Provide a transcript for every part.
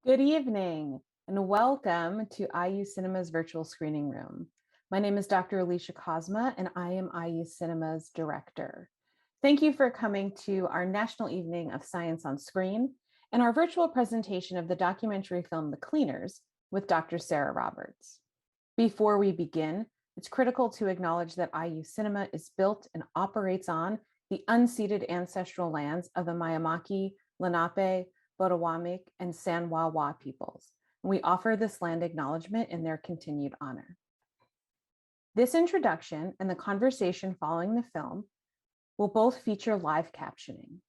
Good evening and welcome to IU Cinema's virtual screening room. My name is Dr. Alicia Cosma and I am IU Cinema's director. Thank you for coming to our National Evening of Science on Screen and our virtual presentation of the documentary film The Cleaners with Dr. Sarah Roberts. Before we begin, it's critical to acknowledge that IU Cinema is built and operates on the unceded ancestral lands of the Maiamaki, Lenape, Potawatomi, and San Wawa peoples. And we offer this land acknowledgement in their continued honor. This introduction and the conversation following the film will both feature live captioning.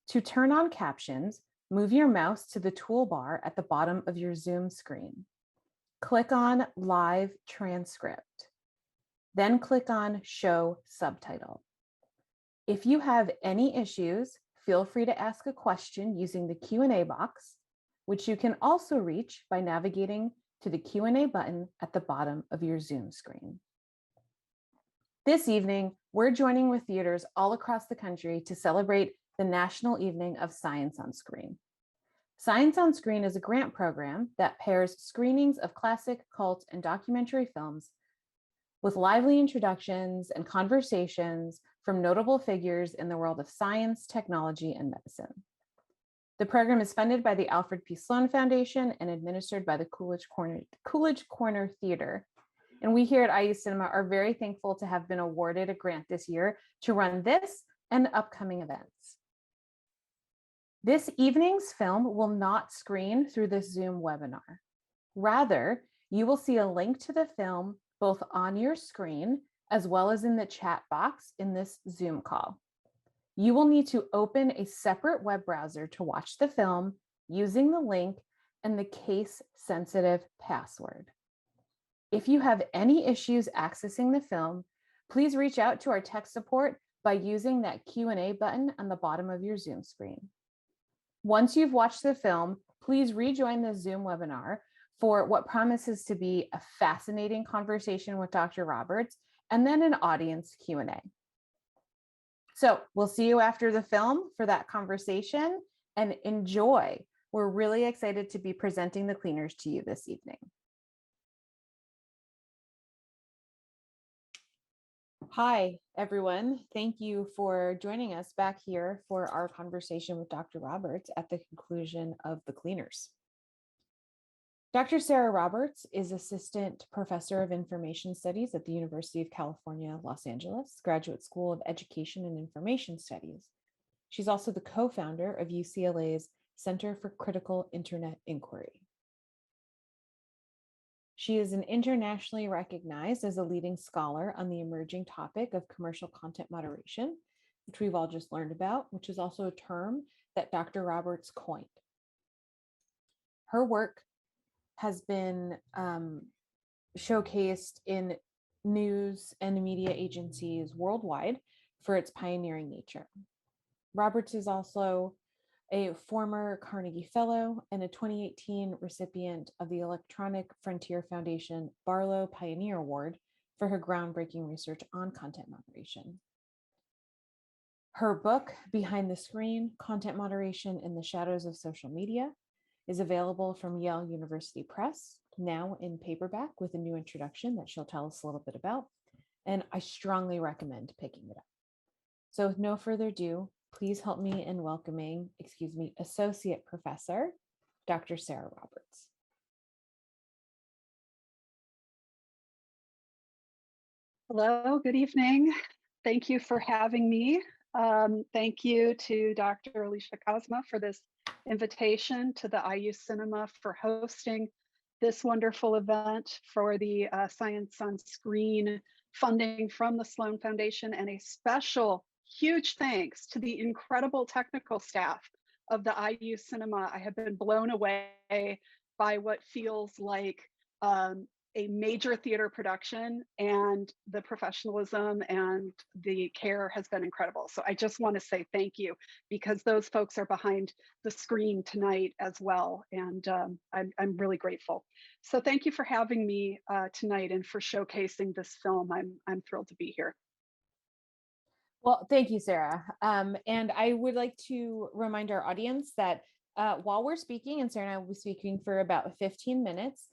To turn on captions, move your mouse to the toolbar at the bottom of your Zoom screen. Click on Live Transcript. Then click on Show Subtitle. If you have any issues, feel free to ask a question using the Q&A box, which you can also reach by navigating to the Q&A button at the bottom of your Zoom screen. This evening, we're joining with theaters all across the country to celebrate the National Evening of Science on Screen. Science on Screen is a grant program that pairs screenings of classic, cult, and documentary films with lively introductions and conversations from notable figures in the world of science, technology, and medicine. The program is funded by the Alfred P. Sloan Foundation and administered by the Coolidge Corner Theater. And we here at IU Cinema are very thankful to have been awarded a grant this year to run this and upcoming events. This evening's film will not screen through this Zoom webinar. Rather, you will see a link to the film both on your screen as well as in the chat box in this Zoom call. You will need to open a separate web browser to watch the film using the link and the case-sensitive password. If you have any issues accessing the film, please reach out to our tech support by using that Q&A button on the bottom of your Zoom screen. Once you've watched the film, please rejoin the Zoom webinar for what promises to be a fascinating conversation with Dr. Roberts and then an audience Q&A. So we'll see you after the film for that conversation and enjoy. We're really excited to be presenting The Cleaners to you this evening. Hi, everyone. Thank you for joining us back here for our conversation with Dr. Roberts at the conclusion of The Cleaners. Dr. Sarah Roberts is Assistant Professor of Information Studies at the University of California, Los Angeles, Graduate School of Education and Information Studies. She's also the co-founder of UCLA's Center for Critical Internet Inquiry. She is internationally recognized as a leading scholar on the emerging topic of commercial content moderation, which we've all just learned about, which is also a term that Dr. Roberts coined. Her work has been showcased in news and media agencies worldwide for its pioneering nature. Roberts is also a former Carnegie Fellow and a 2018 recipient of the Electronic Frontier Foundation Barlow Pioneer Award for her groundbreaking research on content moderation. Her book, Behind the Screen, Content Moderation in the Shadows of Social Media, is available from Yale University Press, now in paperback with a new introduction that she'll tell us a little bit about, and I strongly recommend picking it up. So with no further ado, please help me in welcoming, Associate Professor, Dr. Sarah Roberts. Hello, good evening. Thank you for having me. Thank you to Dr. Alicia Cosma for this invitation, to the IU Cinema for hosting this wonderful event, for the Science on Screen funding from the Sloan Foundation, and a special huge thanks to the incredible technical staff of the IU Cinema. I have been blown away by what feels like a major theater production, and the professionalism and the care has been incredible. So I just want to say thank you, because those folks are behind the screen tonight as well. And I'm really grateful. So thank you for having me tonight and for showcasing this film. I'm thrilled to be here. Well, thank you, Sarah. And I would like to remind our audience that while we're speaking, and Sarah and I will be speaking for about 15 minutes,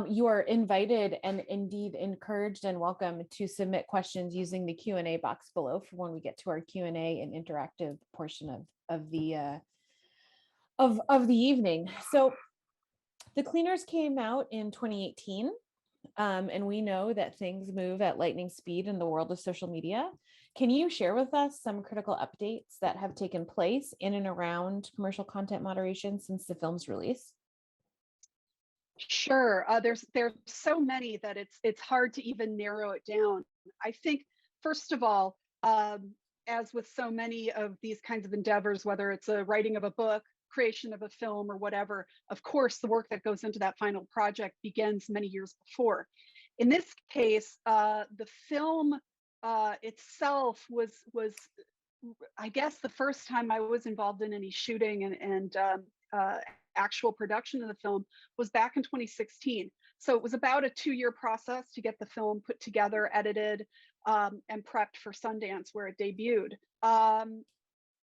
you are invited and indeed encouraged and welcome to submit questions using the Q&A box below for when we get to our Q&A and interactive portion of the evening. So the cleaners came out in 2018. And we know that things move at lightning speed in the world of social media. Can you share with us some critical updates that have taken place in and around commercial content moderation since the film's release? Sure. There's so many that it's hard to even narrow it down. I think, first of all, as with so many of these kinds of endeavors, whether it's a writing of a book, creation of a film, or whatever, of course, the work that goes into that final project begins many years before. In this case, the film itself was, I guess, the first time I was involved in any shooting and actual production of the film was back in 2016. So it was about a 2-year process to get the film put together, edited, and prepped for Sundance, where it debuted.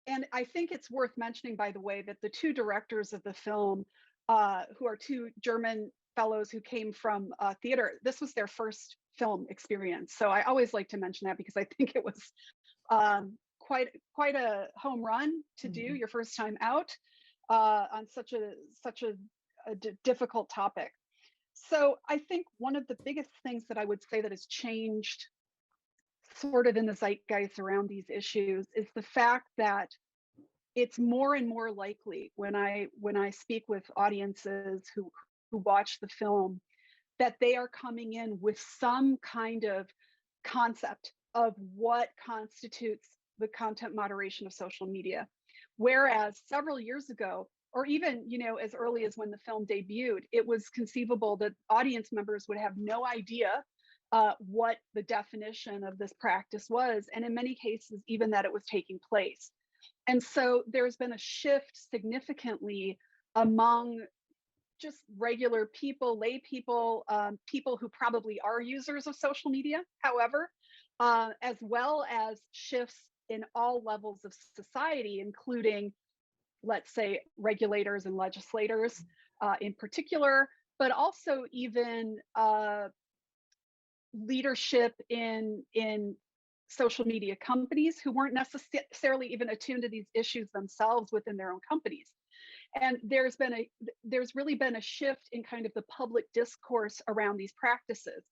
And I think it's worth mentioning, by the way, that the two directors of the film, who are two German fellows who came from theater, this was their first film experience. So I always like to mention that because I think it was quite a home run to do your first time out on such a difficult topic. So I think one of the biggest things that I would say that has changed sort of in the zeitgeist around these issues is the fact that it's more and more likely when I speak with audiences who watch the film that they are coming in with some kind of concept of what constitutes the content moderation of social media. Whereas several years ago, or even as early as when the film debuted, it was conceivable that audience members would have no idea what the definition of this practice was, and in many cases, even that it was taking place. And so there's been a shift significantly among just regular people, lay people, people who probably are users of social media, however, as well as shifts in all levels of society, including, let's say, regulators and legislators in particular, but also even leadership in social media companies who weren't necessarily even attuned to these issues themselves within their own companies. And there's really been a shift in kind of the public discourse around these practices.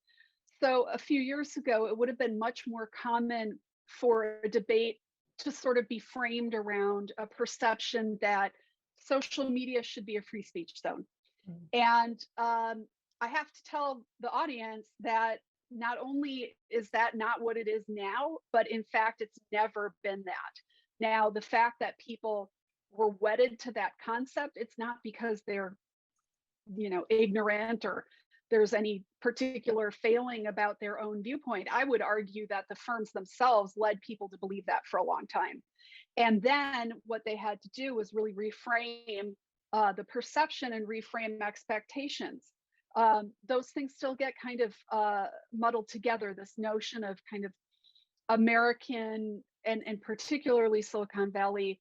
So a few years ago, it would have been much more common for a debate to sort of be framed around a perception that social media should be a free speech zone. And I have to tell the audience that not only is that not what it is now, but in fact, it's never been that. Now, the fact that people were wedded to that concept, it's not because they're, ignorant or there's any particular failing about their own viewpoint. I would argue that the firms themselves led people to believe that for a long time. And then what they had to do was really reframe the perception and reframe expectations. Those things still get kind of muddled together, this notion of kind of American and particularly Silicon Valley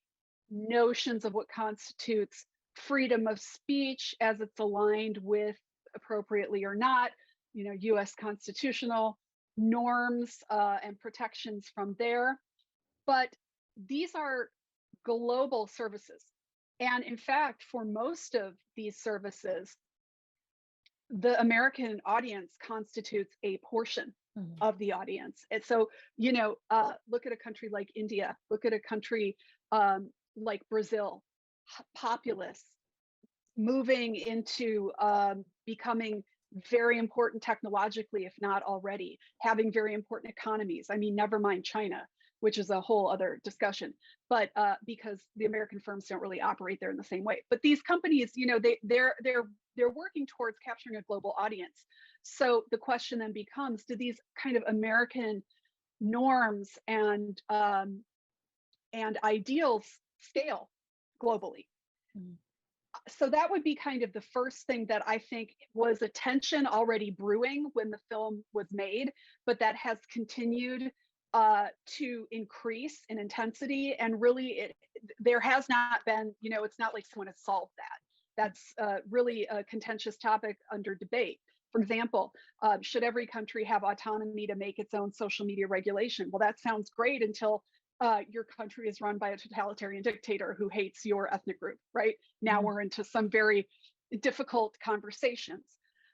notions of what constitutes freedom of speech as it's aligned with, appropriately or not, US constitutional norms and protections from there. But these are global services. And in fact, for most of these services, the American audience constitutes a portion of the audience. And so, look at a country like India, look at a country like Brazil, populous, moving into becoming very important technologically, if not already, having very important economies. I mean, never mind China, which is a whole other discussion, but because the American firms don't really operate there in the same way. But these companies, they're working towards capturing a global audience. So the question then becomes, do these kind of American norms and ideals scale globally? So that would be kind of the first thing that I think was a tension already brewing when the film was made, but that has continued to increase in intensity. And really, there has not been, it's not like someone has solved that. That's really a contentious topic under debate. For example, should every country have autonomy to make its own social media regulation? Well, that sounds great until your country is run by a totalitarian dictator who hates your ethnic group, right? Now we're into some very difficult conversations.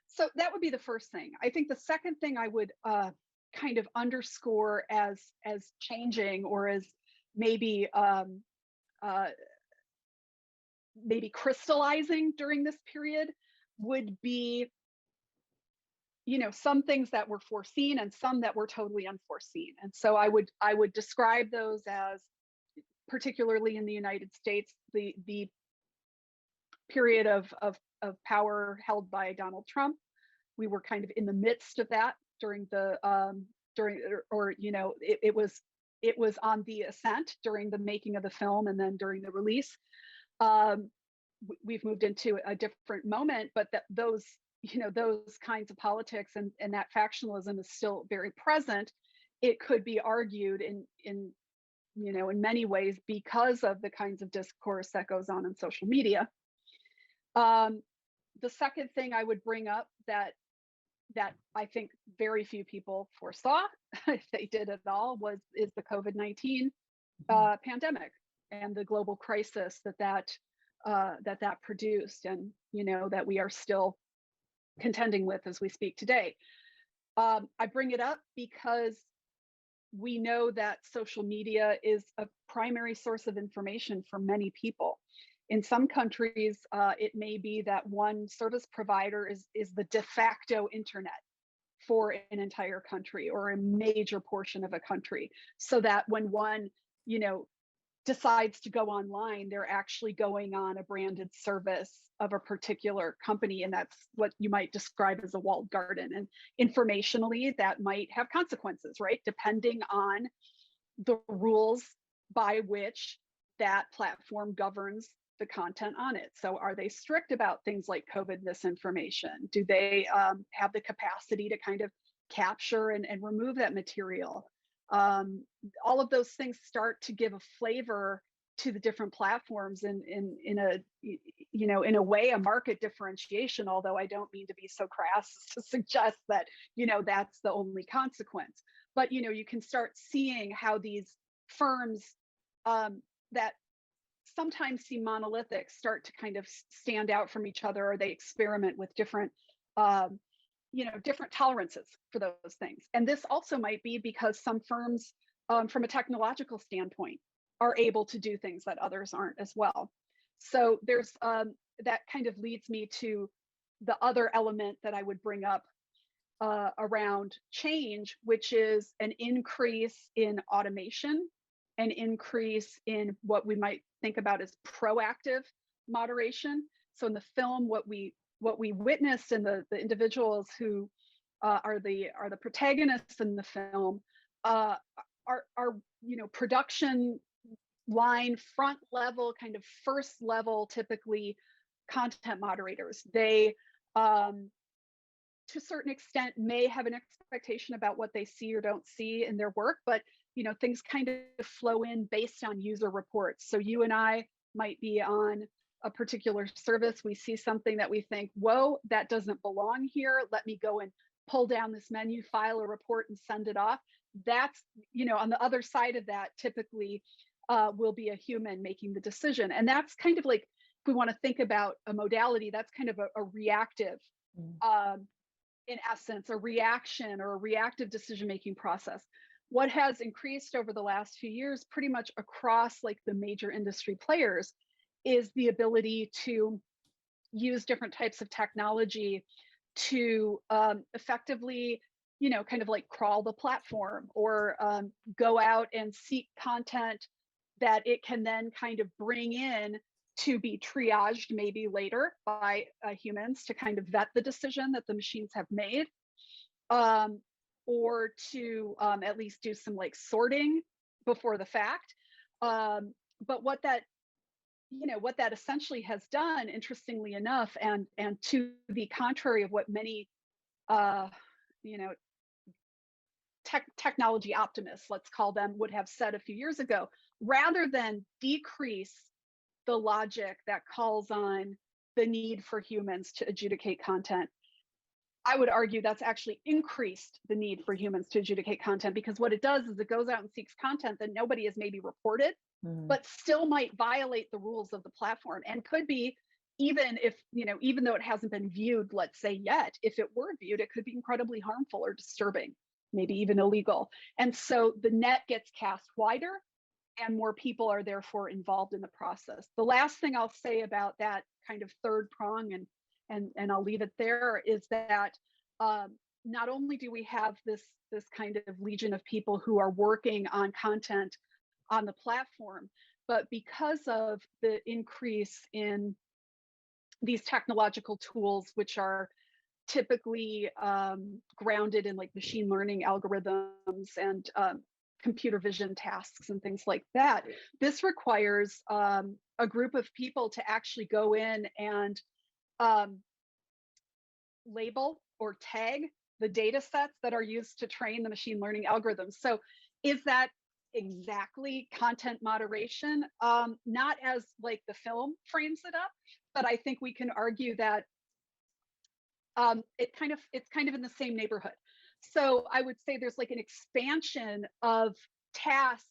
So that would be the first thing. I think the second thing I would kind of underscore as changing, or as maybe maybe crystallizing during this period, would be, some things that were foreseen and some that were totally unforeseen. And so I would describe those as, particularly in the United States, the period of power held by Donald Trump. We were kind of in the midst of that during the it was on the ascent during the making of the film and then during the release. We've moved into a different moment, but those kinds of politics and that factionalism is still very present. It could be argued in many ways because of the kinds of discourse that goes on in social media. The second thing I would bring up that I think very few people foresaw, if they did at all, is the COVID-19 pandemic and the global crisis that produced, and that we are still contending with as we speak today. I bring it up because we know that social media is a primary source of information for many people. In some countries, it may be that one service provider is the de facto internet for an entire country or a major portion of a country, so that when one, decides to go online, they're actually going on a branded service of a particular company, and that's what you might describe as a walled garden. And informationally, that might have consequences, right? Depending on the rules by which that platform governs the content on it. So are they strict about things like COVID misinformation? Do they have the capacity to kind of capture and remove that material? All of those things start to give a flavor to the different platforms in a way, a market differentiation, although I don't mean to be so crass to suggest that, that's the only consequence. But, you can start seeing how these firms that sometimes seem monolithic start to kind of stand out from each other, or they experiment with different different tolerances for those things. And this also might be because some firms, from a technological standpoint, are able to do things that others aren't as well. So there's that kind of leads me to the other element that I would bring up around change, which is an increase in automation, an increase in what we might think about as proactive moderation. So in the film, what we witnessed in the individuals who are the protagonists in the film are production line, front level, kind of first level, typically content moderators. They to a certain extent may have an expectation about what they see or don't see in their work, but things kind of flow in based on user reports. So you and I might be on a particular service, we see something that we think, whoa, that doesn't belong here, let me go and pull down this menu, file a report, and send it off. That's, on the other side of that, typically will be a human making the decision. And that's kind of like, if we want to think about a modality, that's kind of a reactive, in essence, a reaction or a reactive decision-making process. What has increased over the last few years, pretty much across like the major industry players, is the ability to use different types of technology to effectively, kind of like crawl the platform, or go out and seek content that it can then kind of bring in to be triaged maybe later by humans to kind of vet the decision that the machines have made, or to at least do some like sorting before the fact. But what that essentially has done, interestingly enough, and to the contrary of what many technology optimists, let's call them, would have said a few years ago, rather than decrease the logic that calls on the need for humans to adjudicate content. I would argue that's actually increased the need for humans to adjudicate content, because what it does is it goes out and seeks content that nobody has maybe reported, but still might violate the rules of the platform, and could be, even if, even though it hasn't been viewed, let's say, yet, if it were viewed, it could be incredibly harmful or disturbing, maybe even illegal. And so the net gets cast wider, and more people are therefore involved in the process. The last thing I'll say about that kind of third prong, and I'll leave it there, is that not only do we have this kind of legion of people who are working on content on the platform, but because of the increase in these technological tools, which are typically grounded in like machine learning algorithms and computer vision tasks and things like that, this requires a group of people to actually go in and label or tag the data sets that are used to train the machine learning algorithms. So is that exactly content moderation? Not as like the film frames it up, but I think we can argue that it's kind of in the same neighborhood. So I would say there's like an expansion of tasks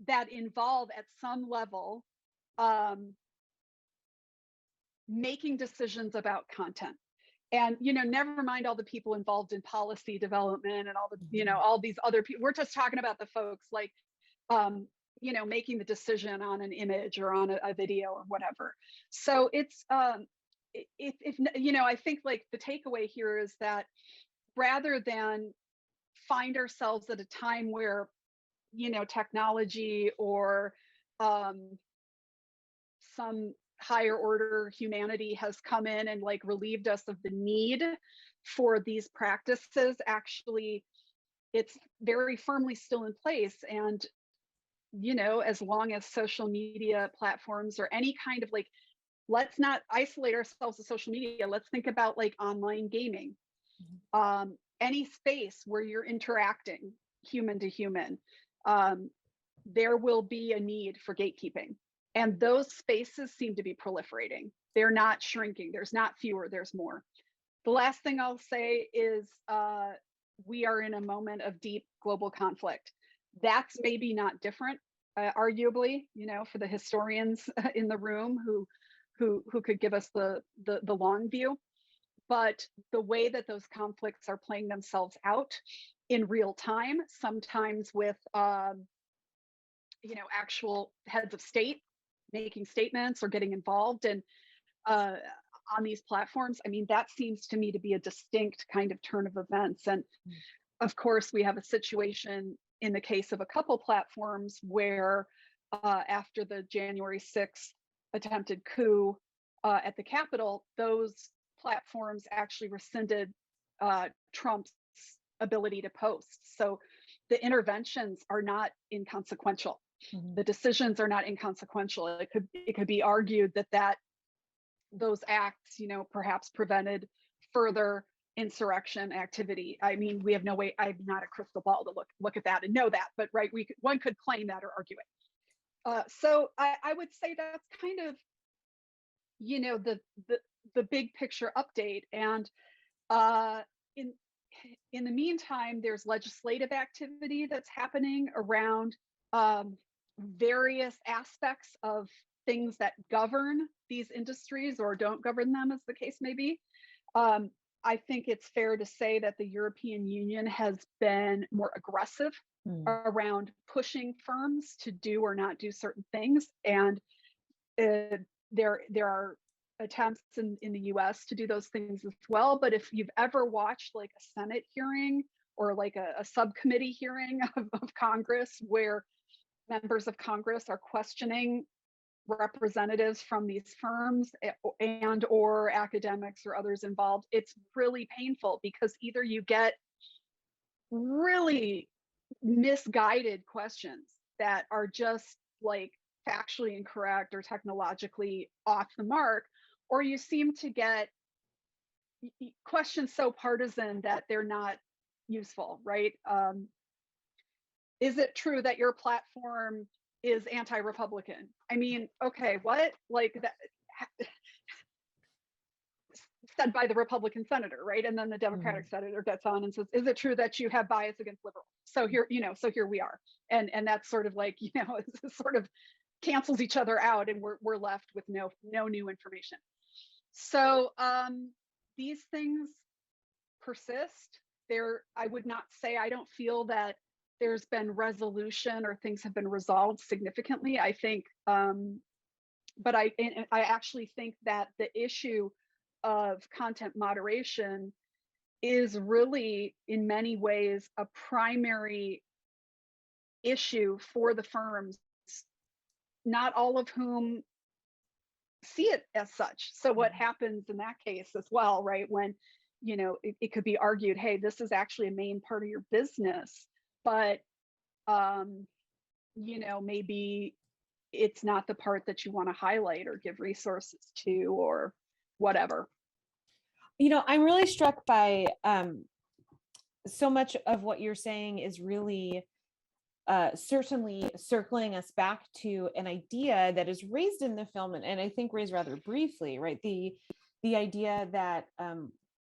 that involve at some level making decisions about content. And never mind all the people involved in policy development and all the all these other people. We're just talking about the folks like making the decision on an image or on a video or whatever. So it's if I think like the takeaway here is that rather than find ourselves at a time where technology or some higher order humanity has come in and like relieved us of the need for these practices, actually it's very firmly still in place. And as long as social media platforms or any kind of like, let's not isolate ourselves to social media, let's think about like online gaming, any space where you're interacting human to human, there will be a need for gatekeeping. And those spaces seem to be proliferating. They're not shrinking. There's not fewer, there's more. The last thing I'll say is we are in a moment of deep global conflict. That's maybe not different, arguably, for the historians in the room who could give us the long view. But the way that those conflicts are playing themselves out in real time, sometimes with actual heads of state making statements or getting involved and on these platforms, I mean, that seems to me to be a distinct kind of turn of events. And of course, we have a situation in the case of a couple platforms where after the January 6th attempted coup at the Capitol, those platforms actually rescinded Trump's ability to post. So the interventions are not inconsequential. The decisions are not inconsequential. It could be argued that those acts, perhaps prevented further insurrection activity. I mean, we have no way. I'm not a crystal ball to look at that and know that, but right, one could claim that or argue it. So I would say that's kind of the big picture update. And in the meantime, there's legislative activity that's happening around various aspects of things that govern these industries or don't govern them, as the case may be. I think it's fair to say that the European Union has been more aggressive around pushing firms to do or not do certain things. And there are attempts in the US to do those things as well. But if you've ever watched like a Senate hearing or like a subcommittee hearing of Congress where members of Congress are questioning representatives from these firms and or academics or others involved, it's really painful, because either you get really misguided questions that are just like factually incorrect or technologically off the mark, or you seem to get questions so partisan that they're not useful, right? is it true that your platform is anti-Republican? I mean, okay, what? Like that said by the Republican senator, right? And then the Mhm. Democratic senator gets on and says, "Is it true that you have bias against liberals?" So here, so here we are, and that's sort of like, it's sort of cancels each other out, and we're left with no new information. So these things persist. I would not say, I don't feel that there's been resolution or things have been resolved significantly. I think, but I actually think that the issue of content moderation is really, in many ways, a primary issue for the firms, not all of whom see it as such. So what happens in that case as well, right? When, it could be argued, hey, this is actually a main part of your business, but maybe it's not the part that you want to highlight or give resources to or whatever. I'm really struck by so much of what you're saying is really certainly circling us back to an idea that is raised in the film, and I think raised rather briefly, right? The idea that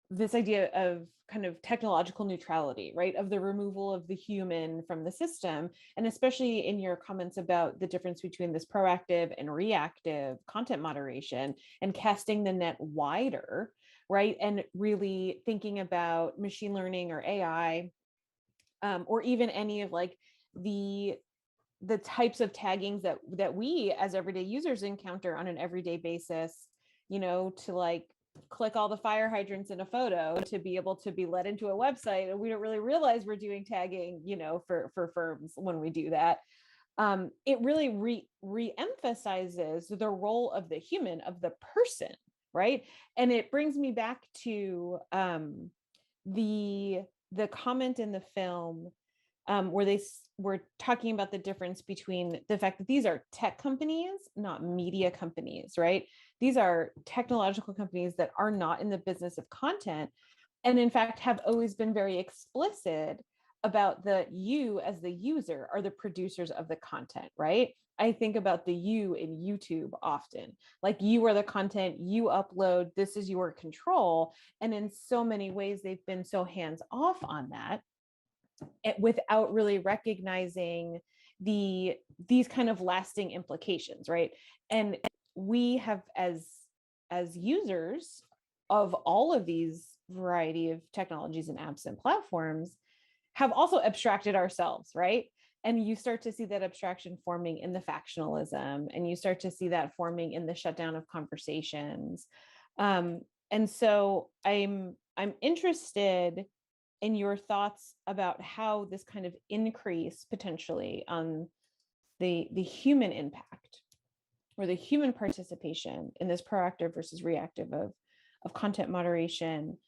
this idea of kind of technological neutrality, right? Of the removal of the human from the system, and especially in your comments about the difference between this proactive and reactive content moderation and casting the net wider, right? And really thinking about machine learning or AI, or even any of like the types of taggings that we as everyday users encounter on an everyday basis, to like click all the fire hydrants in a photo to be able to be led into a website, and we don't really realize we're doing tagging, for firms when we do that. It really re-emphasizes the role of the human, of the person, right? And it brings me back to the comment in the film, where they were talking about the difference between the fact that these are tech companies, not media companies, right? These are technological companies that are not in the business of content, and in fact have always been very explicit about you as the user are the producers of the content, right? I think about the you in YouTube often, like you are the content, you upload, this is your control. And in so many ways, they've been so hands off on that, without really recognizing these kind of lasting implications, right? And we have, as users of all of these variety of technologies and apps and platforms, have also abstracted ourselves, right? And you start to see that abstraction forming in the factionalism, and you start to see that forming in the shutdown of conversations. And so I'm interested in your thoughts about how this kind of increase potentially on the human impact or the human participation in this proactive versus reactive of content moderation,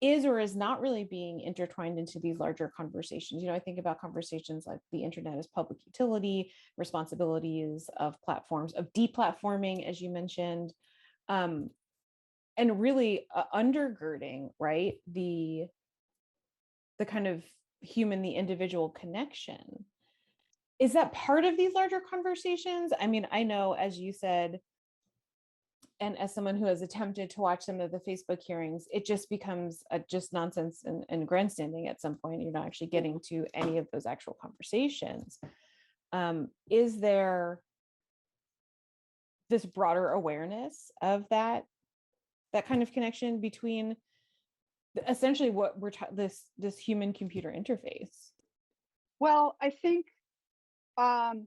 is or is not really being intertwined into these larger conversations. I think about conversations like the internet as public utility, responsibilities of platforms, of deplatforming, as you mentioned, and really undergirding, right, the kind of human, the individual connection. Is that part of these larger conversations? I mean, I know, as you said, and as someone who has attempted to watch some of the Facebook hearings, it just becomes just nonsense and grandstanding at some point. You're not actually getting to any of those actual conversations. Is there this broader awareness of that kind of connection between essentially what we're this human computer interface? Well, I think, there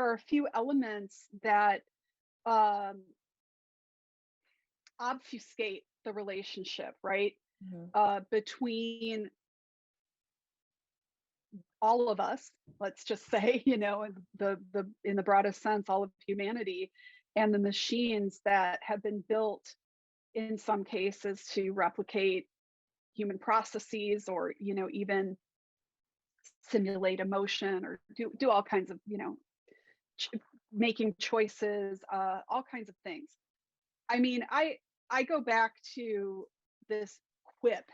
are a few elements that um, obfuscate the relationship, right? Mhm. Between all of us, let's just say, in the broadest sense, all of humanity, and the machines that have been built in some cases to replicate human processes, or even simulate emotion, or do all kinds of ch- making choices, all kinds of things. I mean, I go back to this quip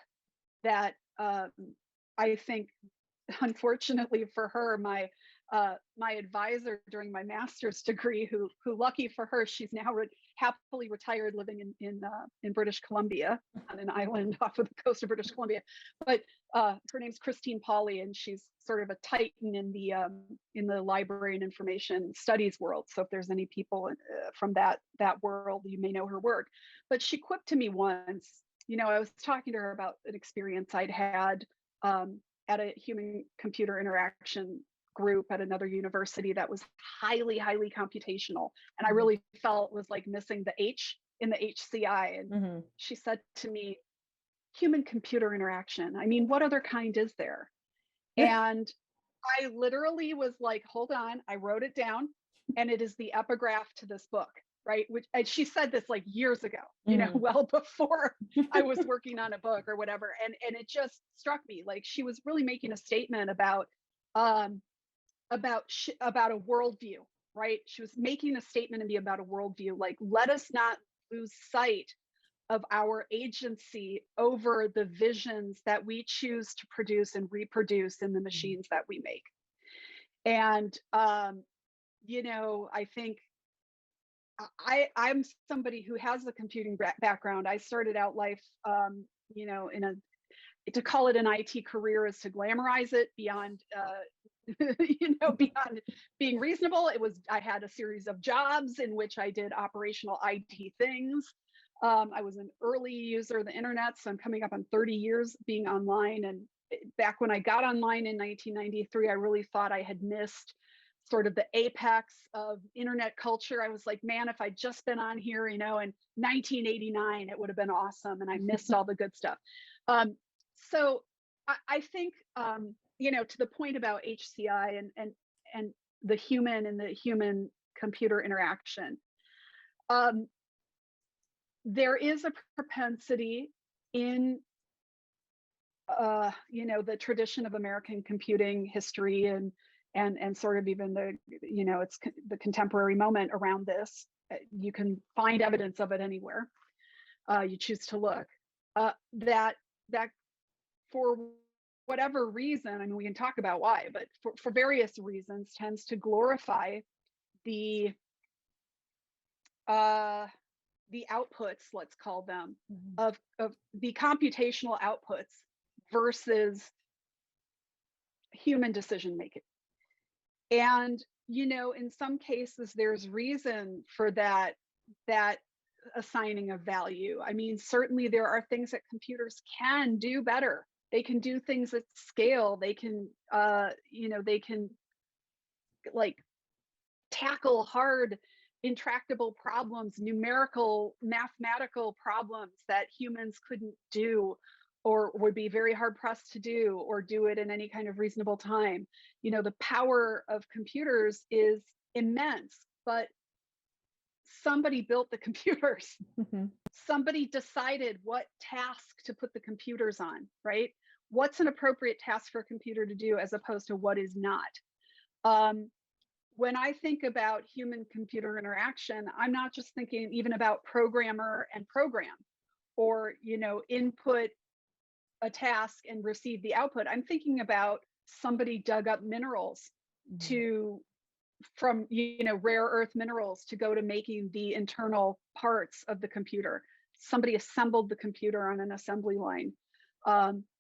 that I think, unfortunately for her, my advisor during my master's degree, who lucky for her, she's now happily retired, living in British Columbia, on an island off of the coast of British Columbia. But her name's Christine Pauley, and she's sort of a titan in the library and information studies world. So if there's any people from that world, you may know her work. But she quipped to me once. I was talking to her about an experience I'd had at a human computer interaction group at another university that was highly, highly computational. And I really felt was like missing the H in the HCI. And she said to me, human computer interaction. I mean, what other kind is there? And I literally was like, hold on, I wrote it down, and it is the epigraph to this book, right? Which, and she said this like years ago, well before I was working on a book or whatever. And it just struck me like she was really making a statement about a worldview, right? She was making a statement to me about a worldview, like, let us not lose sight of our agency over the visions that we choose to produce and reproduce in the machines that we make. And I think I'm somebody who has a computing background. I started out life, to call it an IT career is to glamorize it beyond, beyond being reasonable. I had a series of jobs in which I did operational IT things. I was an early user of the internet, so I'm coming up on 30 years being online. And back when I got online in 1993, I really thought I had missed sort of the apex of internet culture. I was like, man, if I'd just been on here, in 1989, it would have been awesome. And I missed all the good stuff. So I think, to the point about HCI and the human and the human computer interaction, there is a propensity in the tradition of American computing history and sort of even it's the contemporary moment around this. You can find evidence of it anywhere you choose to look. That for whatever reason, I mean, we can talk about why, but for various reasons, tends to glorify the outputs, let's call them, of the computational outputs versus human decision making. And in some cases, there's reason for that assigning of value. I mean, certainly there are things that computers can do better. They can do things at scale. They can, they can like tackle hard, intractable problems, numerical, mathematical problems that humans couldn't do or would be very hard pressed to do, or do it in any kind of reasonable time. The power of computers is immense, but somebody built the computers. Somebody decided what task to put the computers on, right? What's an appropriate task for a computer to do as opposed to what is not. When I think about human computer interaction, I'm not just thinking even about programmer and program, or input a task and receive the output. I'm thinking about somebody dug up minerals from rare earth minerals to go to making the internal parts of the computer. Somebody assembled the computer on an assembly line.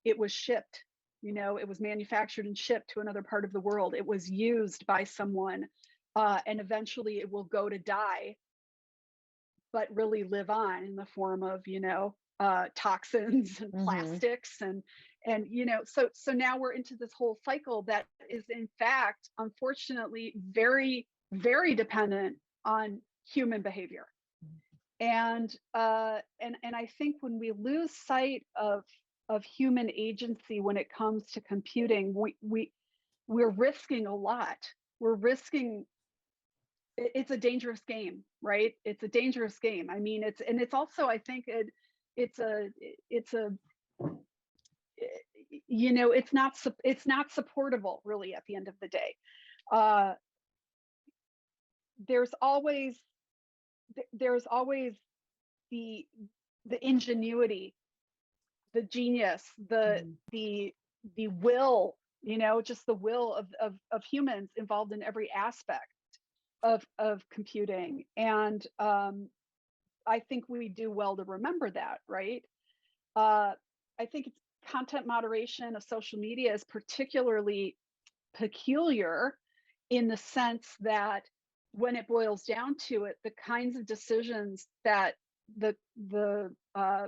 It was shipped, it was manufactured and shipped to another part of the world. It was used by someone, and eventually it will go to die, but really live on in the form of toxins and plastics and so now we're into this whole cycle that is in fact, unfortunately, very, very dependent on human behavior. And I think when we lose sight of human agency when it comes to computing, we're risking a lot. We're risking, it's a dangerous game, right? It's a dangerous game. I mean, it's also, I think it's not supportable really at the end of the day. There's always the ingenuity the genius, Mhm. the will, just the will of humans involved in every aspect of computing. And I think we do well to remember that, right? Uh, I think it's content moderation of social media is particularly peculiar in the sense that when it boils down to it, the kinds of decisions that the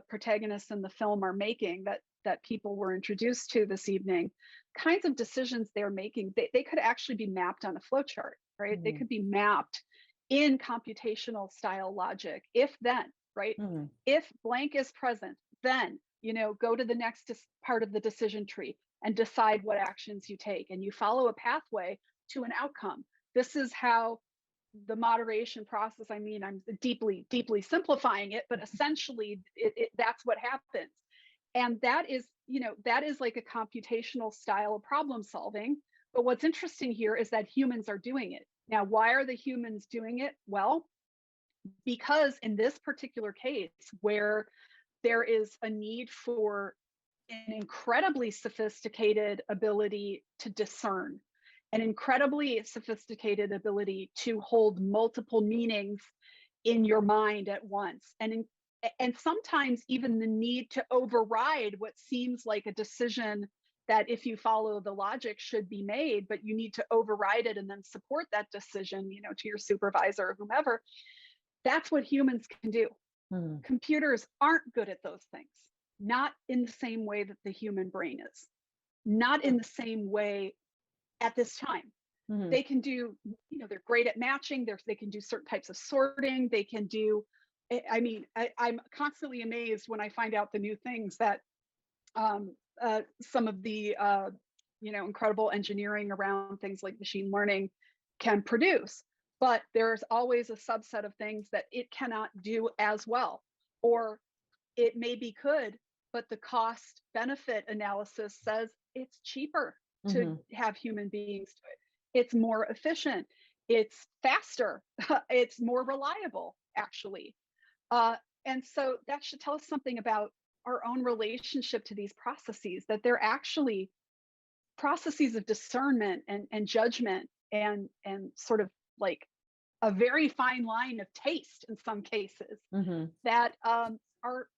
protagonists in the film are making, that people were introduced to this evening, kinds of decisions they're making, they could actually be mapped on a flowchart, right? They Mhm. could be mapped in computational style logic. If then, right? Mhm. If blank is present, then go to the next part of the decision tree and decide what actions you take, and you follow a pathway to an outcome. This is how the moderation process, I mean, I'm deeply simplifying it, but essentially that's what happens. And that is like a computational style of problem solving. But what's interesting here is that humans are doing it. Now, why are the humans doing it? Well, because in this particular case, where there is a need for an incredibly sophisticated ability to discern, an incredibly sophisticated ability to hold multiple meanings in your mind at once, and sometimes even the need to override what seems like a decision that, if you follow the logic, should be made, but you need to override it and then support that decision, to your supervisor or whomever. That's what humans can do. Mhm. Computers aren't good at those things, not in the same way that the human brain is, not in the same way at this time. Mhm. They can do, they're great at matching, they can do certain types of sorting, they can do, I mean, I'm constantly amazed when I find out the new things that some of the incredible engineering around things like machine learning can produce. But there's always a subset of things that it cannot do as well, or it maybe could, but the cost benefit analysis says it's cheaper to Mhm. have human beings do it. It's more efficient, it's faster, it's more reliable, actually. Uh, and so that should tell us something about our own relationship to these processes, that they're actually processes of discernment and judgment, and sort of like a very fine line of taste in some cases, Mhm. that are,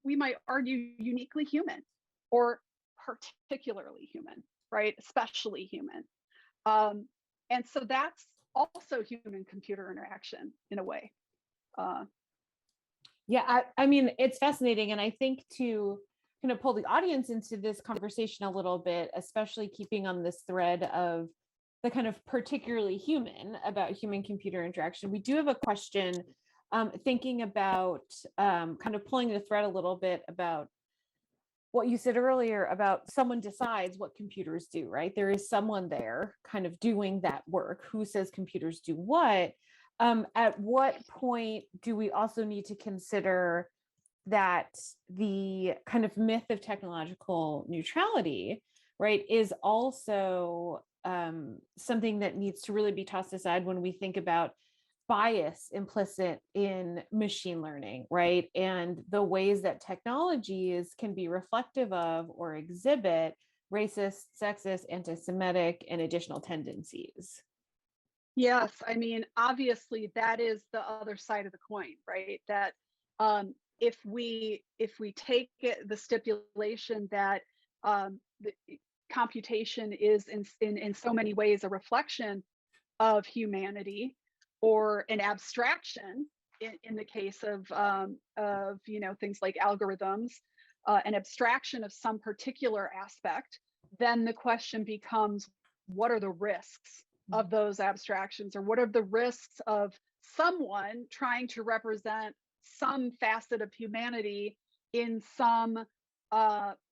we might argue, uniquely human, or particularly human, right? Especially human. Um, and so that's also human computer interaction in a way. Uh, Yeah, I mean, it's fascinating. And I think to kind of pull the audience into this conversation a little bit, especially keeping on this thread of the kind of particularly human about human computer interaction, we do have a question thinking about kind of pulling the thread a little bit about what you said earlier about someone decides what computers do, right? There is someone there kind of doing that work. Who says computers do what? At what point do we also need to consider that the kind of myth of technological neutrality, right, is also something that needs to really be tossed aside when we think about bias implicit in machine learning, right? And the ways that technologies can be reflective of or exhibit racist, sexist, anti-Semitic, and additional tendencies. yes, I mean, obviously that is the other side of the coin, right? That if we take the stipulation that the computation is in so many ways a reflection of humanity, or an abstraction in the case of things like algorithms, an abstraction of some particular aspect, then the question becomes, what are the risks of those abstractions, or what are the risks of someone trying to represent some facet of humanity in some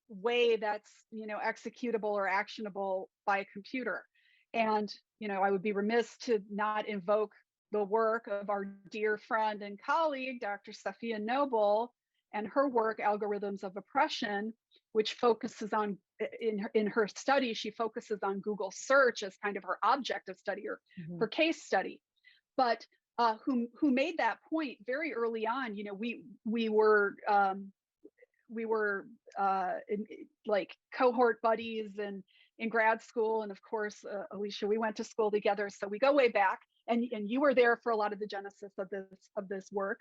way that's executable or actionable by a computer. And I would be remiss to not invoke the work of our dear friend and colleague, Dr. Safiya Noble, and her work, Algorithms of Oppression, which focuses on, in her study, she focuses on Google search as kind of her object of study, or Mhm. her case study. But who made that point very early on. We were like cohort buddies and in grad school. And of course, Alicia, we went to school together. So we go way back, and you were there for a lot of the genesis of this work.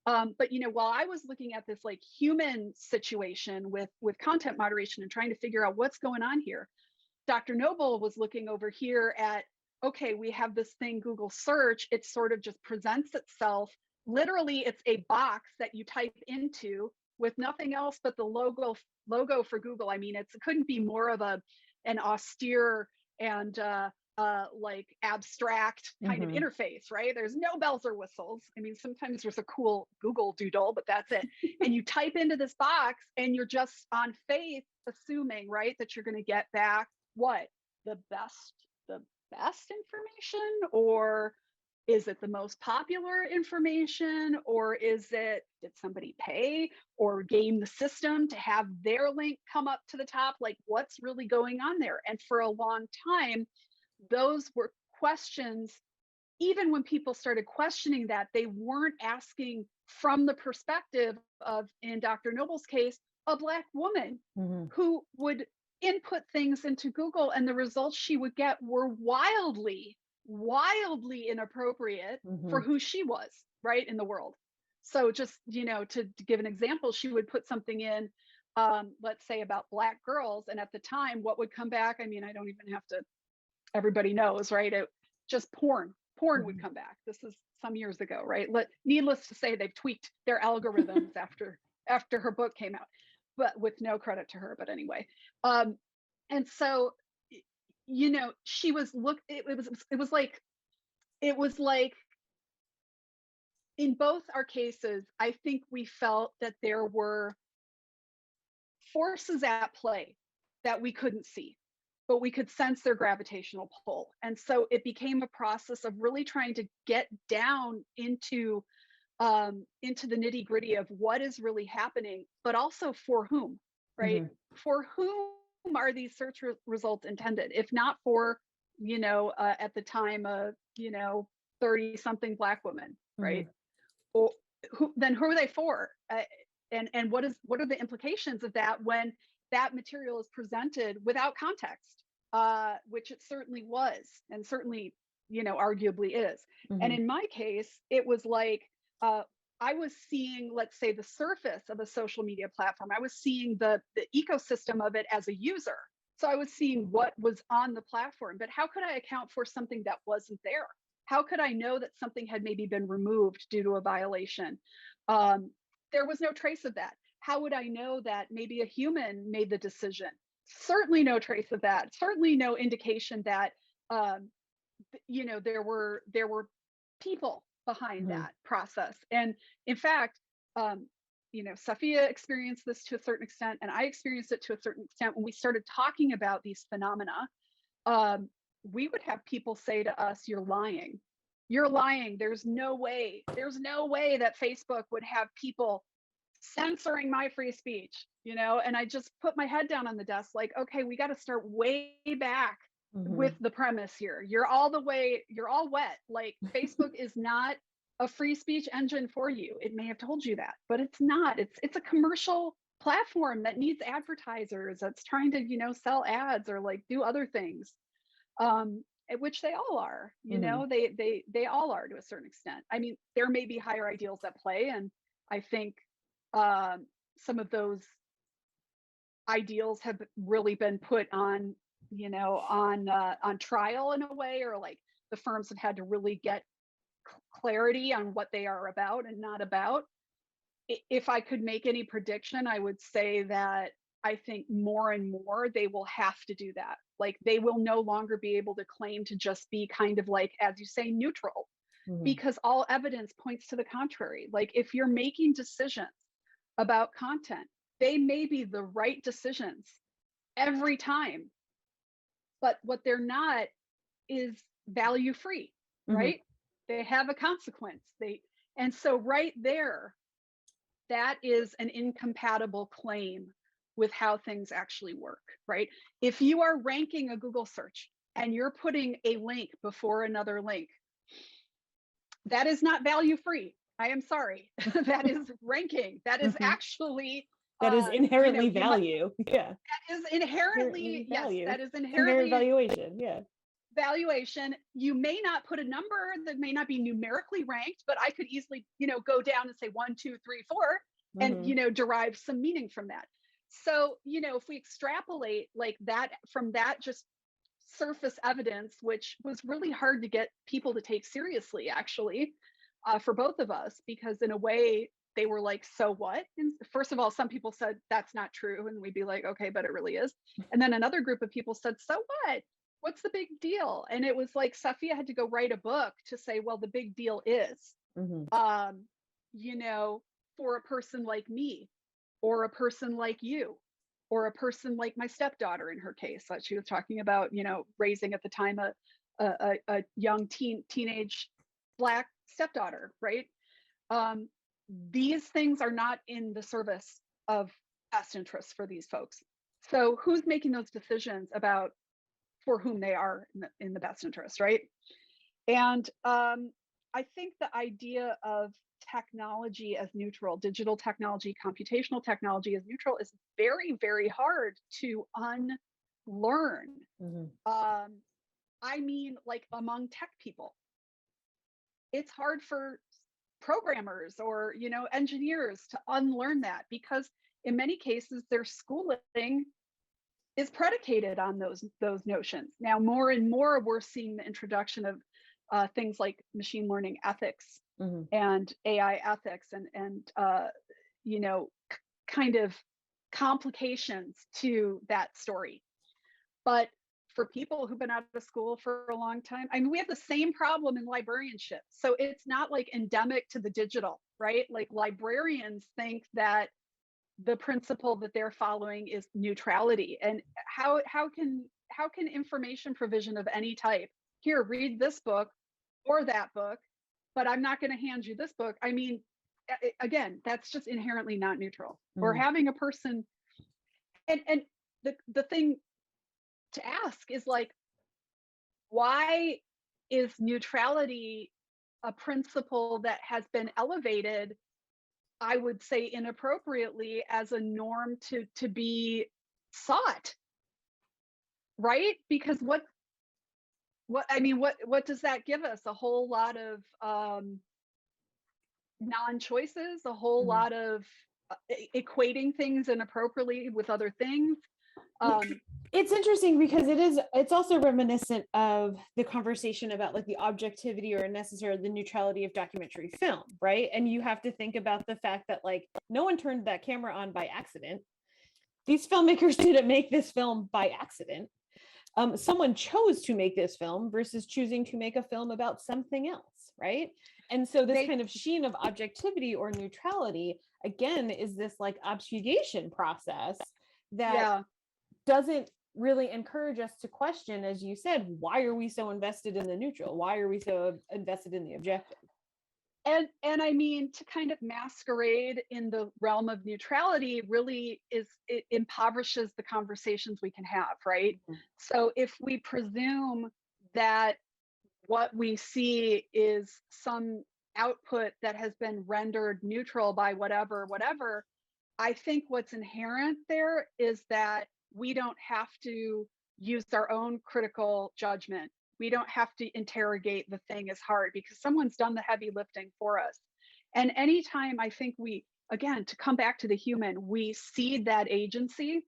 But while I was looking at this like human situation with content moderation and trying to figure out what's going on here, Dr. Noble was looking over here at, okay, we have this thing, Google search. It sort of just presents itself. Literally, it's a box that you type into with nothing else but the logo for Google. I mean, it couldn't be more of an austere and like abstract kind of interface, right? There's no bells or whistles. I mean, sometimes there's a cool Google doodle, but that's it. And you type into this box and you're just on faith assuming, right, that you're going to get back what? The best information? Or is it the most popular information? Or is it, did somebody pay or game the system to have their link come up to the top? Like, what's really going on there? And for a long time, those were questions. Even when people started questioning that, they weren't asking from the perspective of, in Dr. Noble's case, a Black woman who would input things into Google, and the results she would get were wildly inappropriate for who she was, right, in the world. So just, to give an example, she would put something in, let's say about Black girls, and at the time, what would come back? I mean, I don't even have to, everybody knows, right? Just porn would come back. This is some years ago, right? Needless to say, they've tweaked their algorithms after her book came out, but with no credit to her. But anyway, and so, she was it was like in both our cases, I think we felt that there were forces at play that we couldn't see, but we could sense their gravitational pull. And so it became a process of really trying to get down into the nitty gritty of what is really happening, but also for whom, right? For whom are these search results intended? If not for, at the time, 30 something Black women, right? Or then who are they for? And what are the implications of that when that material is presented without context, which it certainly was, and certainly, arguably is. And in my case, it was like, I was seeing, let's say, the surface of a social media platform. I was seeing the ecosystem of it as a user. So I was seeing what was on the platform, but how could I account for something that wasn't there? How could I know that something had maybe been removed due to a violation? There was no trace of that. How would I know that maybe a human made the decision? Certainly no trace of that. Certainly no indication that, there were people behind that process. And in fact, Safia experienced this to a certain extent, and I experienced it to a certain extent. When we started talking about these phenomena, we would have people say to us, "You're lying. You're lying. There's no way that Facebook would have people censoring my free speech," and I just put my head down on the desk like, okay, we got to start way back with the premise here. You're all wet. Like, Facebook is not a free speech engine for you. It may have told you that, but it's not. It's a commercial platform that needs advertisers, that's trying to, sell ads or like do other things. Which they all are, they all are to a certain extent. I mean, there may be higher ideals at play, and I think some of those ideals have really been put on, on trial in a way, or like the firms have had to really get clarity on what they are about and not about. If I could make any prediction, I would say that I think more and more they will have to do that. Like, they will no longer be able to claim to just be kind of like, as you say, neutral, because all evidence points to the contrary. Like, if you're making decisions about content, they may be the right decisions every time, but what they're not is value free, right? They have a consequence. And so right there, that is an incompatible claim with how things actually work, right? If you are ranking a Google search and you're putting a link before another link, that is not value free. I am sorry. That is ranking. That is actually That is You know, inherently value. Yeah. that is inherently, Inherently yes, value. that is Inherent inherently valuation. Yeah. valuation. You may not put a number that may not be numerically ranked, but I could easily, you know, go down and say 1, 2, 3, 4, and, Hmm. you know, derive some meaning from that. So, you know, if we extrapolate like that from that just surface evidence, which was really hard to get people to take seriously, actually, for both of us, because in a way they were like, so what? And first of all, some people said that's not true. And we'd be like, okay, but it really is. And then another group of people said, so what? What's the big deal? And it was like Safia had to go write a book to say, well, the big deal is, Hmm. um, you know, for a person like me, or a person like you, or a person like my stepdaughter in her case that she was talking about, you know, raising at the time a young teenage Black stepdaughter, right? um, these things are not in the service of best interests for these folks. So who's making those decisions about for whom they are in the best interest, right? And I think the idea of technology as neutral, digital technology, computational technology as neutral, is very, very hard to unlearn. Hmm. Um, I mean, like among tech people, it's hard for programmers or, you know, engineers to unlearn that, because in many cases their schooling is predicated on those notions. Now more and more we're seeing the introduction of things like machine learning ethics Hmm. and AI ethics, and you know, kind of complications to that story. But for people who've been out of school for a long time, I mean, we have the same problem in librarianship. So it's not like endemic to the digital, right? Like librarians think that the principle that they're following is neutrality. And how can information provision of any type, here, read this book or that book, but I'm not going to hand you this book. I mean, again, that's just inherently not neutral. Or Hmm. having a person, and the thing to ask is like, why is neutrality a principle that has been elevated, I would say inappropriately, as a norm to be sought, right? Because what I mean, what does that give us? A whole lot of non-choices, a whole Hmm. lot of equating things inappropriately with other things. Um, It's interesting because it's also reminiscent of the conversation about like the objectivity or necessarily the neutrality of documentary film, right? And you have to think about the fact that like no one turned that camera on by accident. These filmmakers didn't make this film by accident. Someone chose to make this film versus choosing to make a film about something else, right? And so this they kind of sheen of objectivity or neutrality again is this like obfuscation process that Yeah. doesn't really encourage us to question, as you said, why are we so invested in the neutral? Why are we so invested in the objective? And I mean, to kind of masquerade in the realm of neutrality really is, it impoverishes the conversations we can have, right? So if we presume that what we see is some output that has been rendered neutral by whatever, I think what's inherent there is that we don't have to use our own critical judgment. We don't have to interrogate the thing as hard because someone's done the heavy lifting for us. And anytime I think we, again, to come back to the human, we cede that agency,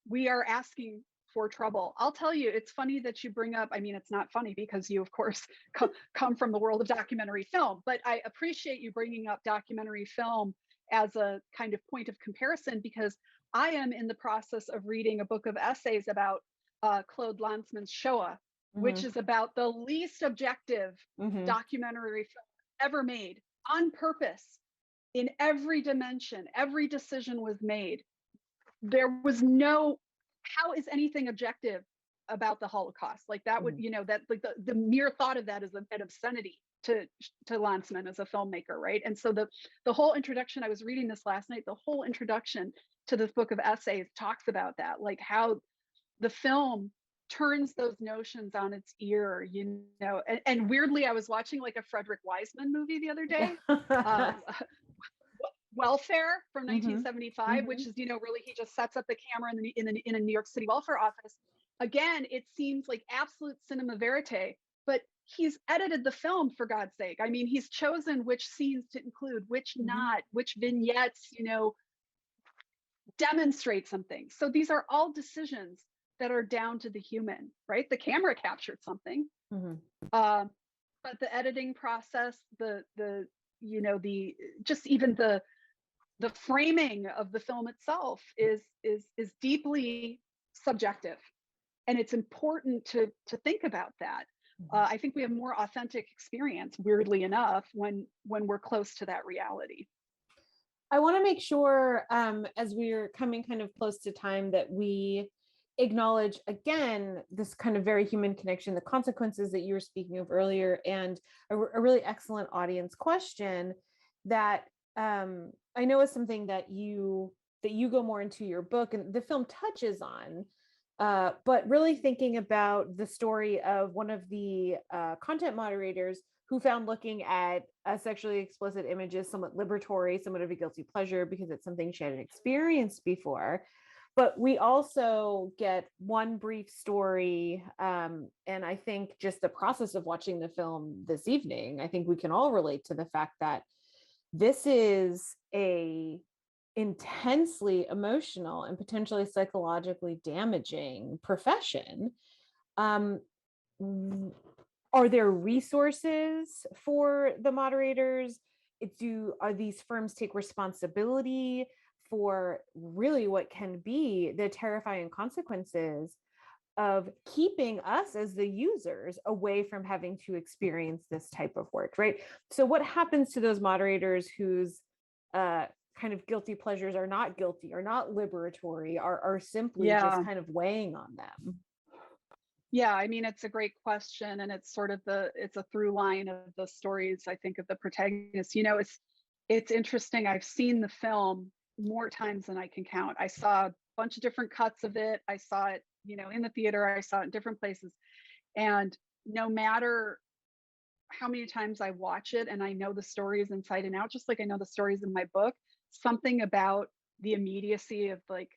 we are asking for trouble. I'll tell you, it's funny that you bring up, I mean, it's not funny because you, of course, come from the world of documentary film, but I appreciate you bringing up documentary film as a kind of point of comparison, because I am in the process of reading a book of essays about Claude Lanzmann's Shoah, which Mm-hmm. is about the least objective Mm-hmm. documentary film ever made, on purpose, in every dimension. Every decision was made. There was no, how is anything objective about the Holocaust? Like that would, Mm-hmm. you know, that like the mere thought of that is an obscenity to Lanzmann as a filmmaker, right? And so the whole introduction, I was reading this last night, the whole introduction to this book of essays talks about that, like how the film turns those notions on its ear, you know. And weirdly, I was watching like a Frederick Wiseman movie the other day. Uh, Welfare from Mm-hmm. 1975, Mm-hmm. which is, really he just sets up the camera in a New York City welfare office. Again, it seems like absolute cinema verite, but he's edited the film, for God's sake. I mean, he's chosen which scenes to include, which Mm-hmm. not, which vignettes, demonstrate something. So these are all decisions that are down to the human, right? The camera captured something, Mm-hmm. um, but the editing process, the just even the framing of the film itself is deeply subjective, and it's important to think about that. I think we have more authentic experience, weirdly enough, when we're close to that reality. I want to make sure, as we're coming kind of close to time, that we acknowledge again this kind of very human connection, the consequences that you were speaking of earlier, and a really excellent audience question that I know is something that you go more into your book, and the film touches on. But really thinking about the story of one of the content moderators who found looking at sexually explicit images somewhat liberatory, somewhat of a guilty pleasure because it's something she hadn't experienced before. But we also get one brief story. And I think just the process of watching the film this evening, I think we can all relate to the fact that this is a intensely emotional and potentially psychologically damaging profession. Um, are there resources for the moderators? Are these firms take responsibility for really what can be the terrifying consequences of keeping us as the users away from having to experience this type of work, right? So what happens to those moderators whose kind of guilty pleasures are not guilty, are not liberatory, are simply just Yeah. kind of weighing on them? Yeah, I mean, it's a great question, and it's sort of it's a through line of the stories, I think, of the protagonists. It's interesting. I've seen the film more times than I can count. I saw a bunch of different cuts of it. I saw it, in the theater. I saw it in different places. And no matter how many times I watch it and I know the stories inside and out, just like I know the stories in my book, something about the immediacy of like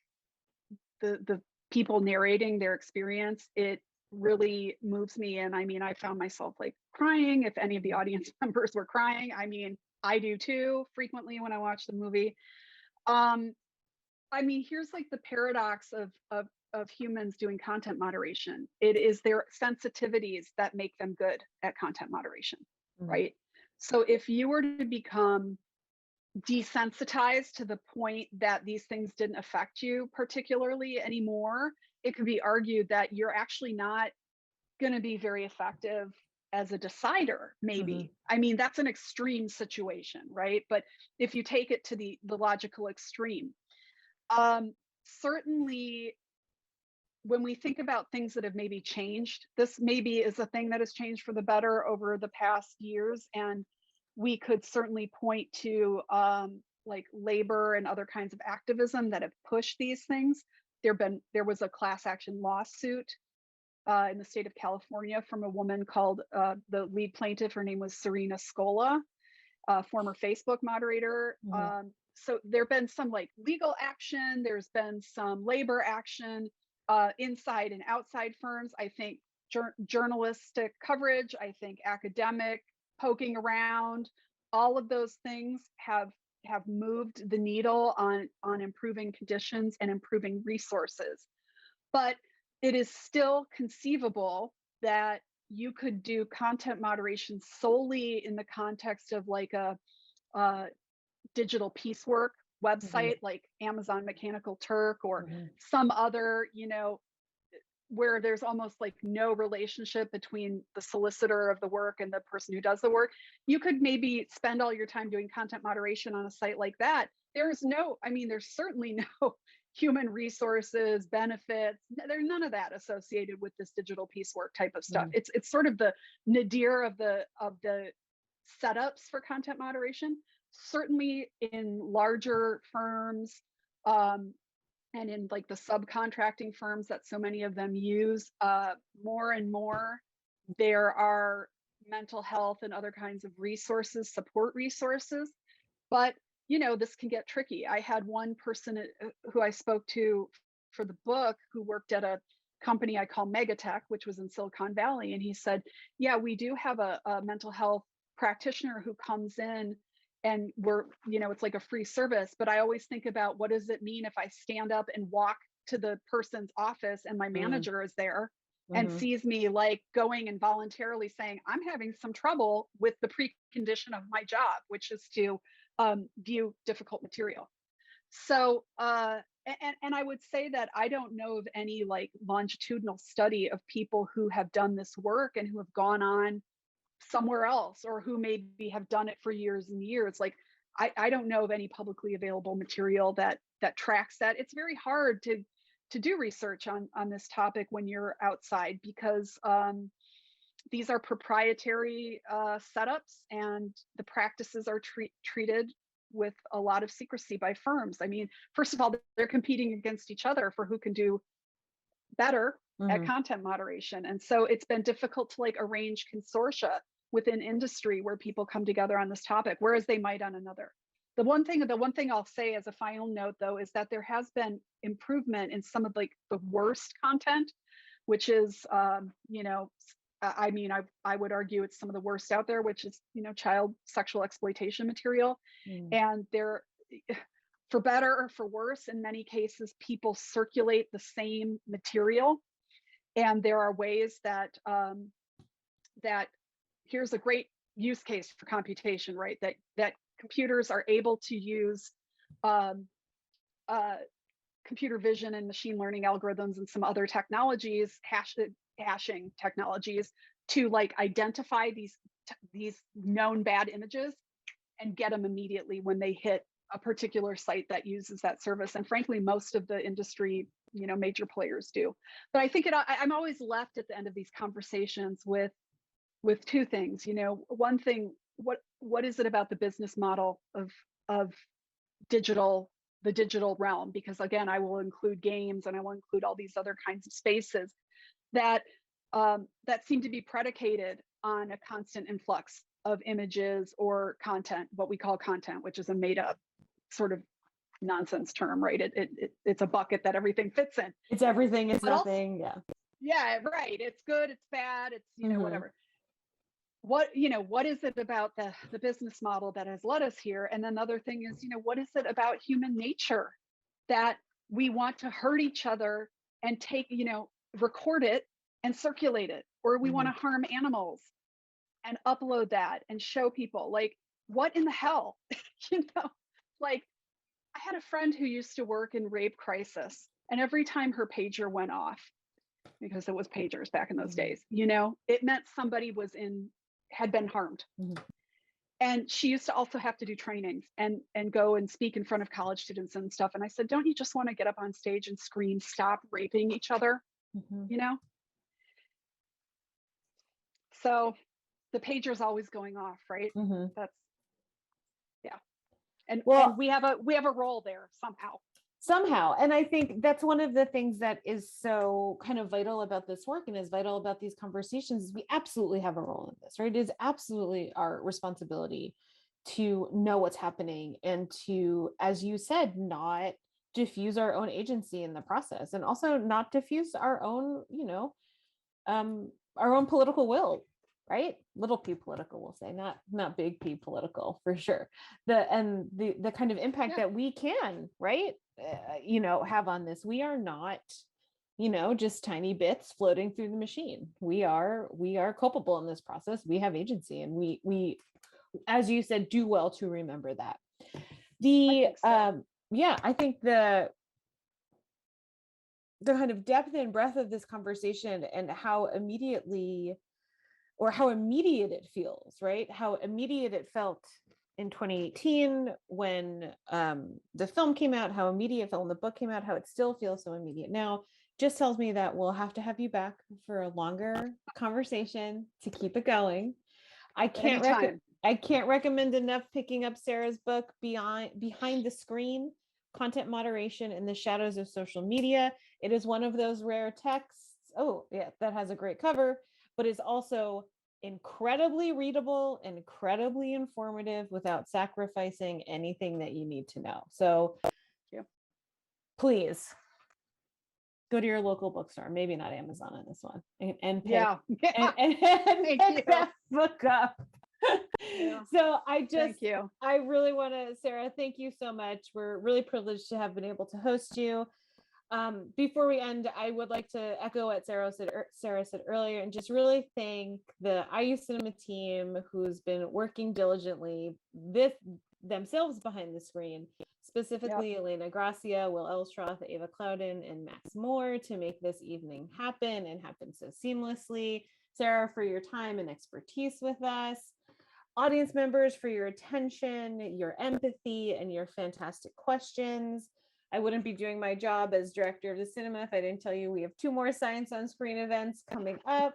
the people narrating their experience, it really moves me. And I mean, I found myself like crying. If any of the audience members were crying, I mean, I do too frequently when I watch the movie. Um, I mean, here's like the paradox of humans doing content moderation. It is their sensitivities that make them good at content moderation, Mm-hmm. right? So if you were to become desensitized to the point that these things didn't affect you particularly anymore, it could be argued that you're actually not going to be very effective as a decider, Mm-hmm. maybe. I mean, that's an extreme situation, right? But if you take it to the logical extreme, certainly when we think about things that have maybe changed, this maybe is a thing that has changed for the better over the past years. And we could certainly point to like labor and other kinds of activism that have pushed these things. There was a class action lawsuit in the state of California from a woman called the lead plaintiff. Her name was Serena Scola, former Facebook moderator. Mm-hmm. So there have been some like legal action. There's been some labor action inside and outside firms. I think journalistic coverage. I think academic poking around. All of those things have moved the needle on improving conditions and improving resources. But it is still conceivable that you could do content moderation solely in the context of like a digital piecework Mm-hmm. website like Amazon Mechanical Turk or Mm-hmm. some other, where there's almost like no relationship between the solicitor of the work and the person who does the work. You could maybe spend all your time doing content moderation on a site like that. There's certainly no human resources, benefits. There's none of that associated with this digital piecework type of stuff. Mm-hmm. It's sort of the nadir of the setups for content moderation. Certainly in larger firms, and in like the subcontracting firms that so many of them use, more and more there are mental health and other kinds of resources, support resources. But this can get tricky. I had one person who I spoke to for the book who worked at a company I call Megatech, which was in Silicon Valley. And he said, yeah, we do have a mental health practitioner who comes in and it's like a free service. But I always think about, what does it mean if I stand up and walk to the person's office and my Mm, manager is there and mhm, sees me like going and voluntarily saying, I'm having some trouble with the precondition of my job, which is to view difficult material. So, and I would say that I don't know of any like longitudinal study of people who have done this work and who have gone on somewhere else, or who maybe have done it for years and years. Like, I don't know of any publicly available material that tracks that. It's very hard to do research on this topic when you're outside, because these are proprietary setups, and the practices are treated with a lot of secrecy by firms. I mean, first of all, they're competing against each other for who can do better at mhm, content moderation. And so it's been difficult to like arrange consortia within industry where people come together on this topic, whereas they might on another. The one thing I'll say as a final note, though, is that there has been improvement in some of like the worst content, which is, I mean, I would argue it's some of the worst out there, which is, child sexual exploitation material. mm. And there, for better or for worse, in many cases, people circulate the same material. And there are ways that here's a great use case for computation, right? That computers are able to use um, uh, computer vision and machine learning algorithms and some other technologies, hashing technologies, to like identify these known bad images and get them immediately when they hit a particular site that uses that service. And frankly, most of the industry, major players do. But I think I'm always left at the end of these conversations with two things. One thing, what is it about the business model of digital the digital realm? Because again, I will include games and I will include all these other kinds of spaces that that seem to be predicated on a constant influx of images or content, what we call content, which is a made up sort of nonsense term, right? It's a bucket that everything fits in. It's everything, it's But also, nothing. Yeah. yeah, right. It's good, it's bad, it's Mhm, whatever. What is it about the business model that has led us here? And then the other thing is, what is it about human nature that we want to hurt each other and take, record it and circulate it, or we want mhm, to harm animals and upload that and show people? Like, what in the hell? you know like, I had a friend who used to work in rape crisis, and every time her pager went off, because it was pagers back in those mhm, days, it meant somebody had been harmed. mhm. And she used to also have to do trainings and go and speak in front of college students and stuff. And I said, don't you just want to get up on stage and scream, stop raping each other? Mhm. You know? So the pager's always going off, right? Mhm. That's, yeah. And Well, we have a role there somehow. somehow, and I think that's one of the things that is so kind of vital about this work and is vital about these conversations, is we absolutely have a role in this, right? It is absolutely our responsibility to know what's happening and to, as you said, not diffuse our own agency in the process, and also not diffuse our own, our own political will, right? Little p political, we'll say, not big p political, for sure. The kind of impact Yeah. that we can, right, have on this. We are not, just tiny bits floating through the machine. We are culpable in this process. We have agency, and we, as you said, do well to remember that. I The think so. Yeah, I think the kind of depth and breadth of this conversation, and how immediately, or how immediate it feels, right? How immediate it felt in 2018 when the film came out, how immediate it felt when the book came out, how it still feels so immediate now, just tells me that we'll have to have you back for a longer conversation to keep it going. I can't rec- Anytime. I can't recommend enough picking up Sarah's book, Behind the Screen: Content Moderation in the Shadows of Social Media. It is one of those rare texts. Oh, yeah, that has a great cover, but is also incredibly readable, incredibly informative without sacrificing anything that you need to know. So please go to your local bookstore, maybe not Amazon on this one, and pick, and pick that book up. So I really want to, Sarah, thank you so much. We're really privileged to have been able to host you. Before we end, I would like to echo what Sarah said earlier and just really thank the IU Cinema team who's been working diligently with themselves behind the screen, specifically Elena Gracia, Will Elstroth, Ava Clouden, and Max Moore to make this evening happen and happen so seamlessly. Sarah, for your time and expertise with us. Audience members, for your attention, your empathy, and your fantastic questions. I wouldn't be doing my job as director of the cinema if I didn't tell you we have 2 more Science on Screen events coming up.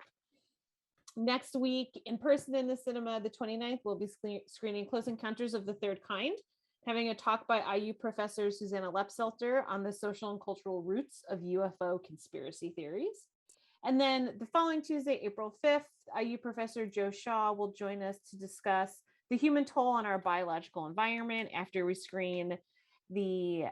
Next week, in person in the cinema, the 29th, we'll be screening Close Encounters of the Third Kind, having a talk by IU professor Susanna Lepselter on the social and cultural roots of UFO conspiracy theories. And then the following Tuesday, April 5th, IU professor Joe Shaw will join us to discuss the human toll on our biological environment after we screen the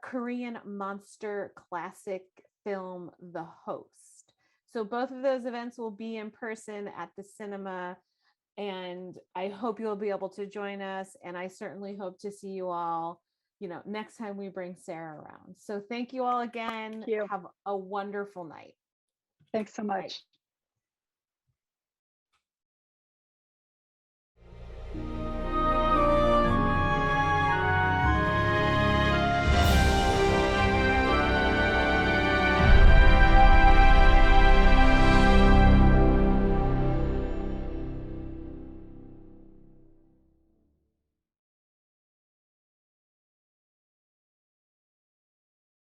Korean monster classic film, The Host. So both of those events will be in person at the cinema, and I hope you'll be able to join us. And I certainly hope to see you all, next time we bring Sarah around. So thank you all again. Have a wonderful night. Thanks so much.